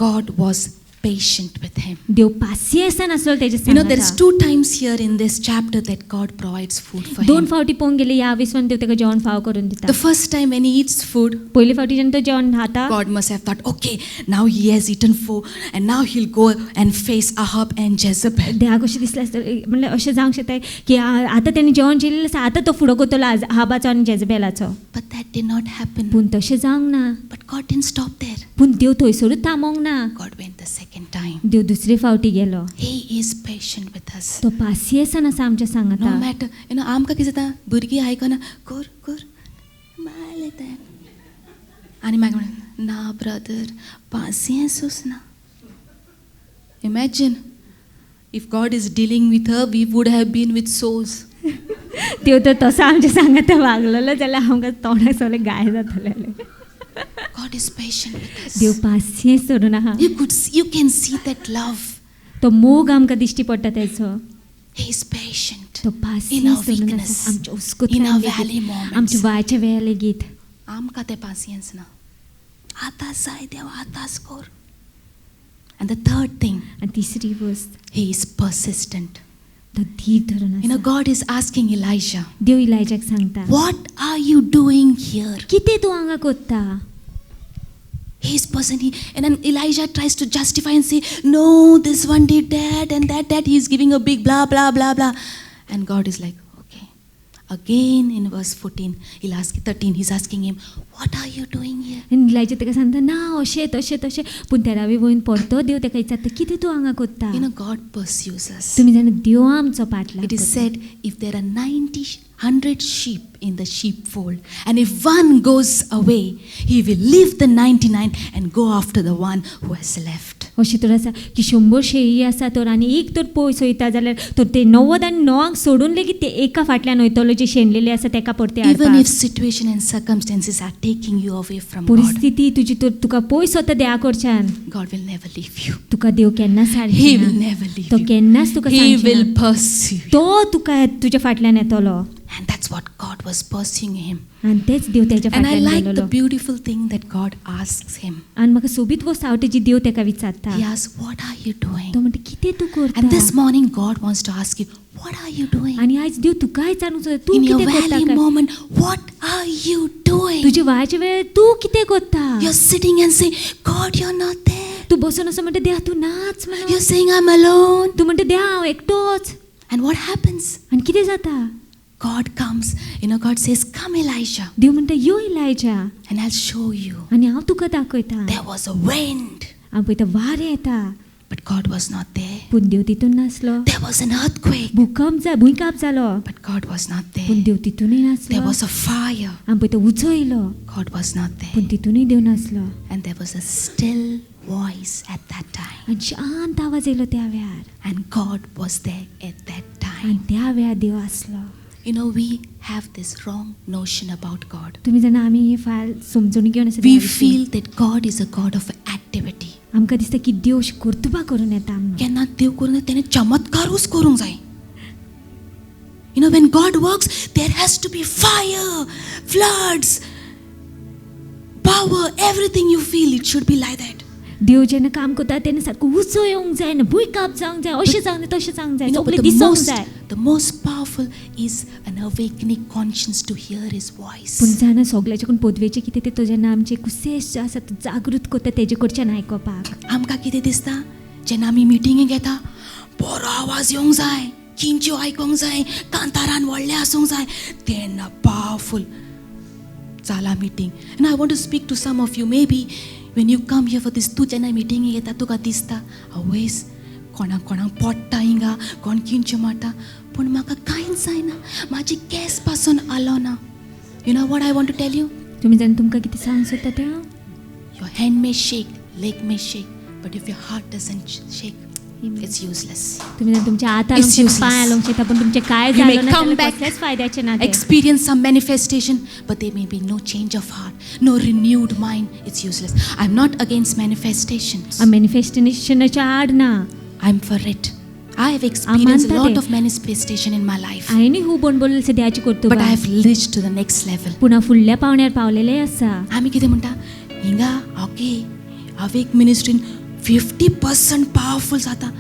God was patient with him. देव पासियेंसान आसलो तेजे You know, there is सांगाता 2 times here in this chapter that God provides food for दोन him. फावटी पळोवंक गेले ह्या विसवान देव तेका जेवण फाव करून The दिता first time when he eats food, पयली फावटी जेन्ना तो जेवण खाता God must have thought, okay, now he has eaten food and now he'll go and face Ahab and Jezebel. देवाक अशें दिसलें म्हणल्यार अशें जावंक शकता की आतां तेणी जेवण जेल्लें आसा आतां तो फुडो करतलो हाबाचो आनी जेजबेलाचो But that did not happen. पूण तशें जावंक ना But God didn't stop there. पूण देव थंयसरूच थांबोंक ना God went the second time. देव दुसरे फावटी गेलो He is patient with us. तो पासियेंसान आसा आमच्या No सांगाता matter, आमकां कितें जाता भुरगीं आयकना कर बायल येता आनी मागीर म्हणून ना ब्रदर पासियेंसूच ना. Imagine if God is dealing with her, we would have been with souls. देव तर तसो आमच्या सांगाता वागलेलो जाल्यार आमकां तोंडाक सगळे गाय जातलेले God is patient with us. देव पासियेंस सोडून आहा You can see that love. तो मोग आमकां दिश्टी पडटा तेचो He is patient. तो In our पासियेंस सोडून weakness, आसा आमच्या in our उस्कुतान valley लेगीत moments. आमच्या वायच्या वेळा लेगीत आमकां तें पासियेंस ना. आतांच जाय देव आतांच कर. And the third thing, आनी तिसरी वस्त he is persistent. तो धीर धरून आसा God is asking Elijah, देव इलायजाक सांगता what are you doing here? कितें तूं हांगा कोत्ता He is person. And then Elijah tries to justify and say, no, this one did that and that. He is giving a big blah, blah, blah, blah. And God is like, okay. Again in verse 14, 13, he's asking him, what are you doing here? आनी इलायजा तेका सांगता ना अशें तशें तशें पूण तेरावी वयन परतो देव तेका विचारता कितें तूं हांगा कोत्ता God pursues us. तुमी जाणा देव आमचो पाटला It is said, if there are 100 sheep in the sheepfold, and if one goes away, he will leave the 99 and go after the one who has left. अशें तर आसा की 100 शेळी आसा तर आनी एक तर पयस वयता जाल्यार तर ते 90 आनी 9 सोडून लेगीत ते एका फाटल्यान वयतलो जे शेणलेले आसा तेका परते Even हाडपाक if situation and circumstances are taking you away from God, परिस्थिती तुजी तर तुका पयस वता देवा कडच्यान God will never leave you. तुका देव केन्नाच He साडचेना will never leave तो you. केन्नाच तुका He will सांगचेना pursue you. तो तुका तुज्या फाटल्यान येतलो And that's what God was pursuing him. आनी तेच देव तेज्या And I फाटल्यान like the गेलोलो beautiful thing that God asks him. आनी म्हाका सोबीत वस्त आवडटा जी देव तेका विचारता He asks, what are you doing? तो म्हणटा कितें तूं And this करता morning God wants to ask you, what are you doing? आनी आयज देव तुका विचारूंक सोदता तूं In your कितें valley करता moment, what are you doing? तुजे वायच्या वेळेर तूं कितें करता You're sitting and saying, God, you're not there. तूं बसून असो म्हणटा देवा तूं नाच म्हणून You're saying, I'm alone. तूं म्हणटा देवा हांव एकटोच And what happens? आनी कितें जाता God comes, God says, come Elijah, देव म्हणटा यो इलायजा and I'll show you. आनी हांव तुका दाखयता There was a wind, हांव पळयता वारें येता but God was not there. पूण देव तितून नासलो There was an earthquake, भुंयकाप जालो but God was not पूण there. देव तितूनय There नासलो was a fire, हांव पळयता उजो येयलो God was not there. पूण तितूनय देव नासलो And there was a still voice at that time. आनी शांत आवाज येयलो त्या वेळार And God was there at that आनी time. त्या वेळार देव आसलो We have this wrong notion about God. तुमी जाणा आमी ही फाल समजून घेवन आसा We देवा विशीं. feel that God is a God of activity. आमकां दिसता की देव कर्तुबा करून येता म्हणून केन्ना देव करून तेणे चमत्कारूच करूंक जाय. When God works, there has to be fire, floods, power, everything you feel, it should be like that. देव जेन्ना काम करता तेन्ना सारको उजो येवंक जाय ना भुंयकाप जावंक जाय अशें जावंक जाय तशें जावंक जाय But सगळें दिसोंक जाय the most powerful is an awakening conscience to hear His voice. पूण जाणा सगळ्याच्याकून पदवेचें कितें तें तो जेन्ना आमचे कुसेस आसा तो जागृत करता तेजे कडच्यान आयकोपाक आमकां कितें दिसता जेन्ना आमी मिटिंगेक येता बरो आवाज येवंक जाय किंच्यो आयकोंक जाय कांतारान व्हडलें आसूंक जाय तेन्ना पावरफूल जाला meeting. And I want to speak to some of you. Maybe when you come here for this, तूं जेन्ना मिटिंगेक येता तुका दिसता आवयस कोणाक पडटा हिंगा कोण किंच्यो मारता पूण म्हाका कांयच जायना म्हाजी केस पासून आलो ना. You know what I want to tell you? तुमी जाणा तुमकां कितें सांगूंक सोदता तें Your hand may shake, leg may shake, but if your heart doesn't shake, It's useless. तुम्ही जर तुमच्या हात It's आलोंक शकता useless. पांय आलोंक शकता पण तुमचे काय You झालं may ना come त्याला back, कसल्याच फायद्याचे ना ते. experience some manifestation, but there may be no change of heart, no renewed mind. It's useless. I'm not against manifestations. आ मॅनिफेस्टेशनच्या आड ना I'm for it. I have experienced a Amanta lot te. of manifestation in my life, आयनी खूब बोलले सद्याची करतो but I have reached to the next level. पुन्हा फुडल्या पावण्यार पावलेले आसा. आम्ही कितें म्हणटा हिंगा ओके हांव एक मिनिस्ट्रीन 50% पावरफुल जाता.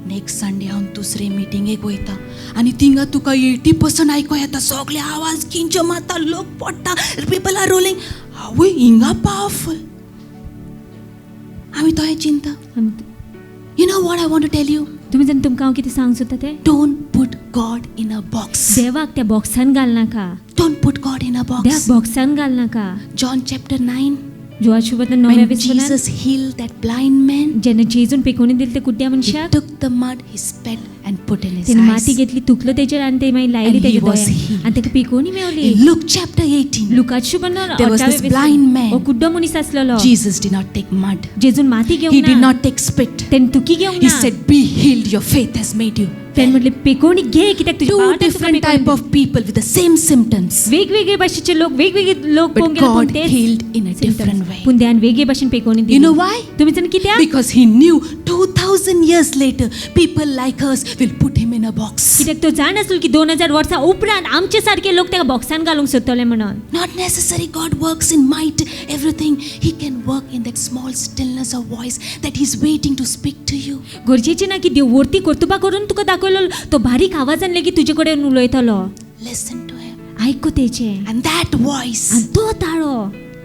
नेक्स्ट संडे हांव दुसरे मिटिंगेक वयता आनी थिंगा तुका 80% आयको येता. सगळे आवाज किंच मारता, लोक पडटा, पीपल आर रोलिंग. हांव हिंगा पावरफुल. आमी तो चिंता. You know what I want to tell you? तुम्ही जर तुमकां हांव कितें सांग सोदता ते Don't put God in a box. देवाक त्या बॉक्सान घाल नाका. Don't put God in a देवाक box. बॉक्सान घाल नाका. John chapter 9, जोआशुबत 9व्या when विसवनान Jesus healed that blind man, जेन्ना जेजून पेकोवणी दिली ते कुड्ड्या he मनशाक took the mud, he spat and put in his तेणे माती eyes. घेतली, तुकलं तेचेर आनी ते मागीर लायली And he तेच्या was दोळ्यान healed. आनी ताका पेकोवणी मेवली. In Luke chapter 18, लुकाच शुबन There was this blind man. हो कुड्डो मनीस आसलेलो. Jesus did not take mud. जेजून माती घेवंक He ना. did not take spit. तेणे तुकी घेवंक He ना. said, be healed, your faith has made you. तेणे म्हटले पेकोवणी घे कित्याक तुजी Two पावटान Tuka different पेकोवणी type of people with the same symptoms. वेगवेगळे भाशेचे लोक वेगवेगळे लोक But पोवंक गेले God पूण तेच healed in a symptoms. different way. पूण देवान वेगळे भाशेन पेकोवणी You दिली. know why? तुम्ही जाण कित्याक? Because he knew 2000 years later, people like us will put him in a box. कित्याक तो जाण आसलो की 2000 वर्सां उपरांत आमचे सारखे लोक ताका बॉक्सान घालूंक सोदतले म्हणून. Not necessary God works in might, everything. He can work in that small stillness of voice that he's waiting to speak to you. गरजेचे ना की देव वरती कर्तुबा करून तुका दाखयलो तो बारीक आवाजान लेगीत तुजे कडेन उलयतलो. Listen to him. आयको तेचे. And that voice आनी तो ताळो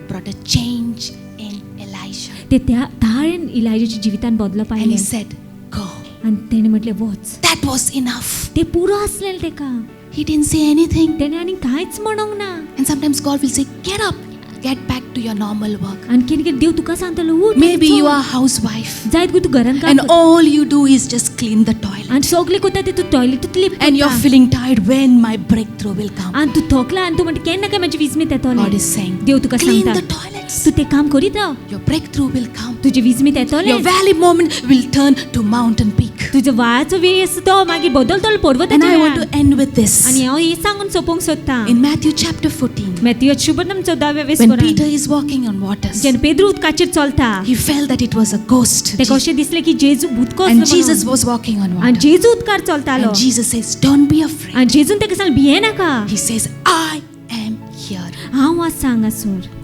brought a change in Elisha. ते त्या ताळेन इलायजाच्या जिवितान बदल And पायले he said, go. आनी तेणे म्हटले वच. That was enough. ते पुरो आसलेलें तेका. He didn't say anything. तेणे आनी कांयच म्हणोंक ना. And sometimes God will say, get up, get back to your normal work. आनी कितें देव तुका सांगतलो उठ. Maybe you are a housewife जायत गो तूं घरान काम and कर. all you do is just clean the toilet. आनी सगळें कोता ते तूं टॉयलेटूत lip And you're feeling tired when my breakthrough will come. आनी तूं थकला आनी तूं म्हणटा केन्ना काय म्हाजी विजमीत God येतोलें. is saying, Dev Tuka clean सांगता the toilets. तूं तें काम करीत राव. Your breakthrough will come. तुजी विजमीत येतोलें. Your valley moment will turn to mountain peak. तुजो वाळाचो वेळ आसा तो मागीर बदलतलो And पर्वताच्या I want वेळार. to end with this. आनी हांव हें सांगून सोंपोवंक सोदतां. In Matthew chapter 14, मॅथ्यू शुभनम 14व्या when विसवनान Peter is walking on waters, जेन्ना पेद्रू उदकाचेर चलता he felt that it was a ghost. तेका अशें दिसलें की जेजू भूतको And आसलो Jesus म्हणून. was walking on आनी water. जेजू उदकार चलतालो. And Jesus says, don't be afraid. आनी जेजून तेका सांगलें भिये नाका. He says, I am here. हांव आसा हांगासर.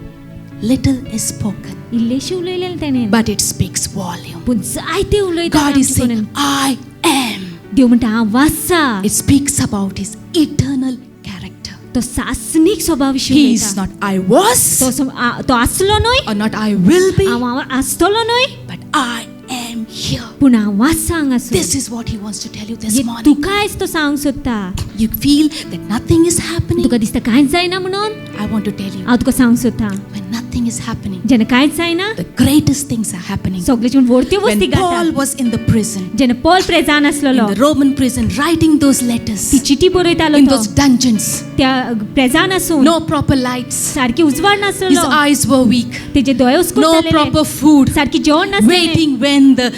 Little is spoken, इल्लेशें उलयलेलें तेणें. but it speaks volume. पूण जायते उलयता God is आमचे saying, I am. देव म्हणटा हांव आसा. It speaks about his eternal character. तो सासनीक स्वभाव विशीं He is उलयता. not I was तो आसलो न्हय, or not I will be, हांव आसतलो न्हय, but I am here. पूण हांव आसा हांगासर. This is what he wants to tell you this हें morning. तुका आयज तो सांगूंक सोदता. You feel that nothing is happening. तुका दिसता कांयच जायना म्हणून. I want to tell you, हांव तुका सांगूंक सोदता when nothing is happening, जेन्ना कांयच जायना the greatest things are happening. सगळ्याची व्हडत्यो वस्ती When Paul घालता. was in the prison, जेन्ना पॉल प्रेजान in आसलेलो the Roman prison, writing those letters, ती चिठी बरयतालो in तो those dungeons, त्या प्रेजान आसून no proper lights, सारकी उजवाड his नासलो. eyes were weak, तेजे दोळे no उस्कुटलेले. proper food, सारकी जेवण नासलेलें. waiting when the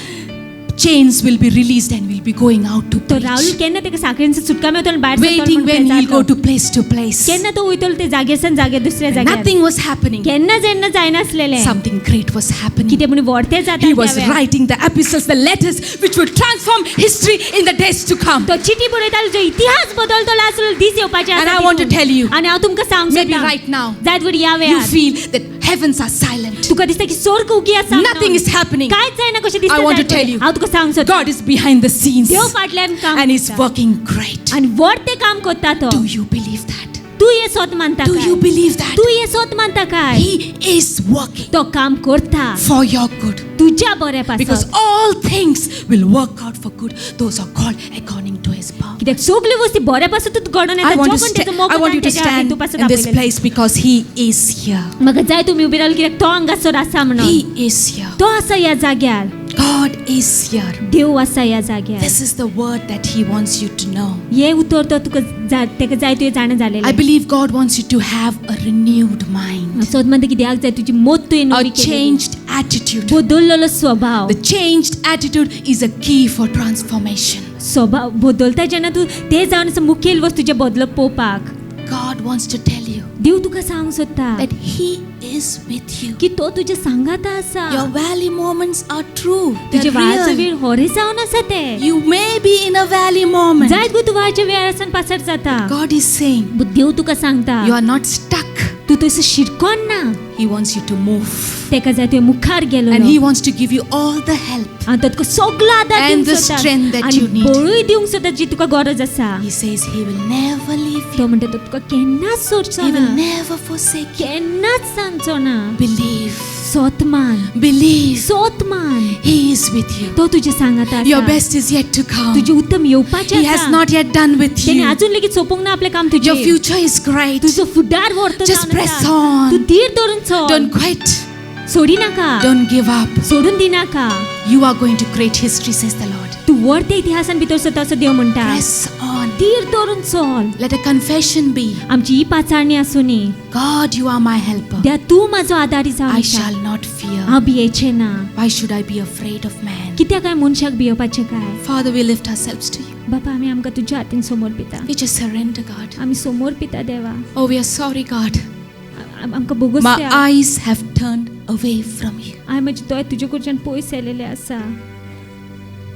chains will be released and will be going out to तो राहुल preach, केन्ना तेका साखरेंचो सुटका मेळटलो आनी भायर सरतलो waiting म्हणून when he'll प्रेजाचो. go to place. केन्ना तो वयतलो ते जाग्यासान जाग्यार दुसऱ्या When जाग्यार. nothing was happening, केन्ना जेन्ना जायनासलेलें something great was happening. कितें म्हण व्हडतें जाता He was त्या वेळार. writing the epistles, the letters which would transform history in the days to come. तो चिठी बरयतालो जो इतिहास बदलतलो आसलो दीस येवपाचे And आसा I want to तितून. tell you, आनी हांव तुमकां सांगूंक maybe सोदतां. right now, जायत घडी ह्या you वेळार feel that heavens are silent. तुका दिसता की स्वर्ग उगी आसा Nothing is happening. कांयच जायना कशें दिसता I want to जायत tell घडी. you, हांव तुका सांगूंक सोदतां. God is behind the scenes देव फाटल्यान काम and He's करता. working great. आनी व्हडतें काम करता तो. Do you believe that? तू हे स्वत मानता Do काय? you believe that? तू हे स्वत मानता काय? He is working तो काम करता for your good. तुझ्या बऱ्या Because पासून. all things will work out for good. Those are called according to His power. कित्याक सगळ्यो वस्ती बऱ्या पासून तू घडोवन येता. I want जो to कोण तेजो मोग I want you to तेच्या stand हेतू पासून in this आपयलेलो. place because He is here. म्हाका जाय तुम्ही उबी रावली कित्याक तो हांगासर आसा म्हणून. He is here. तो आसा ह्या जाग्यार. God is here. देव आसा ह्या जाग्यार. This is the word that He wants you to know. हे उतर तो तुका तेका जाय तुवें जाणा जालेलें. I believe God wants you to have a renewed mind, सोद म्हणटा कित्याक जाय तुजी मोत तुवें a नवी केलेली. changed attitude. बदललेलो स्वभाव. The changed attitude is a key for transformation. स्वभाव बदलता जेन्ना तूं तें जावन असो मुखेल वस्तू तुजें बदलप पळोवपाक. God wants to tell you देव तुका सांग सोदता that He is with you. की तो तुजे सांगाता आसा. Your valley moments are true. तुजे They're वाळाचो real. वेळ होरे जावन आसा ते. You may be in a valley moment. जायत गो तूं वाळाच्या वेळासान पासट जाता. God is saying पूण देव तुका सांगता you are not stuck. तूं थंयसर शिरकोन ना. He wants you to move. तेका जाय तुवें मुखार गेलो. And He wants to give you all the help. आनी तो तुका सगळो आदार And दिवंक the सोदता. strength that आनी you need. बळूय दिवंक सोदता जी तुका गरज आसा. He says He will never leave you. तो म्हणटा तो तुका केन्नाच सोडचो He ना. will never forsake you. केन्नाच सांगचो ना. Believe. सोत मान. Believe. सोत मान. He is with you. तो तुजे सांगाता Your आसा. best is yet to come. तुजे उत्तम येवपाचें He has आसा. not yet done with तेणे you. अजून लेगीत सोंपोंक ना आपलें काम Your तुजें. future is great. तुजो फुडार व्हरतो Just जावन press आसा. on. तूं धीर धरून चल. Don't quit. सोडी नाका. Don't give up. सोडून दिनाका. You are going to create history, says the Lord. तूं व्हड त्या इतिहासान भितर सरता असो देव म्हणटा. Press on. धीर धरून चल. Let a confession be, आमची ही पाचारणी आसूं नी. God, you are my helper. देवा तूं म्हाजो आदारी जावन I आसा. shall not fear. हांव भियेचें ना. Why should I be afraid of man? कित्याक काय मनशाक भियोवपाचें काय. Father, we lift ourselves to you. बापा आमी आमकां तुज्या हातीन समोर पिता. We just surrender, God. आमी समोर पिता देवा. Oh, we are sorry, God. आमकां बोगस My त्या. eyes have turned away from you. हांवें म्हजे दोळे तुजे कडच्यान पयस येयलेले आसा.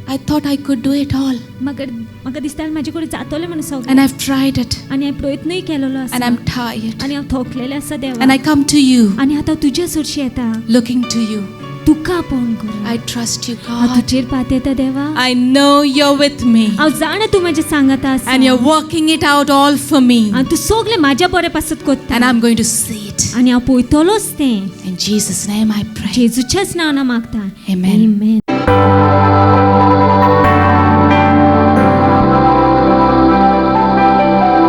I thought I could do it all. म्हाका दिसतालें म्हाजे कडेन जातलें म्हणून And सगळें. I've tried it. आनी हांवें प्रयत्नूय केलेलो And आसा. I'm tired. आनी हांव थकलेलें आसा देवा. And I come to you, आनी आतां हांव तुज्या चडशी येता. looking to you. तुका पळोवन करून. I trust you, हांव God. तुजेर पात येता देवा. I know you're with me. हांव जाणा तूं म्हाजें सांगाता आसा. And you're working it out all for me. आनी तूं सगळें म्हाज्या बरे पासत कोत्ता. And I'm going to see it. आनी हांव पळयतलोच तें. In Jesus' name I pray. जेजूच्याच नांवान मागता. Amen. Amen.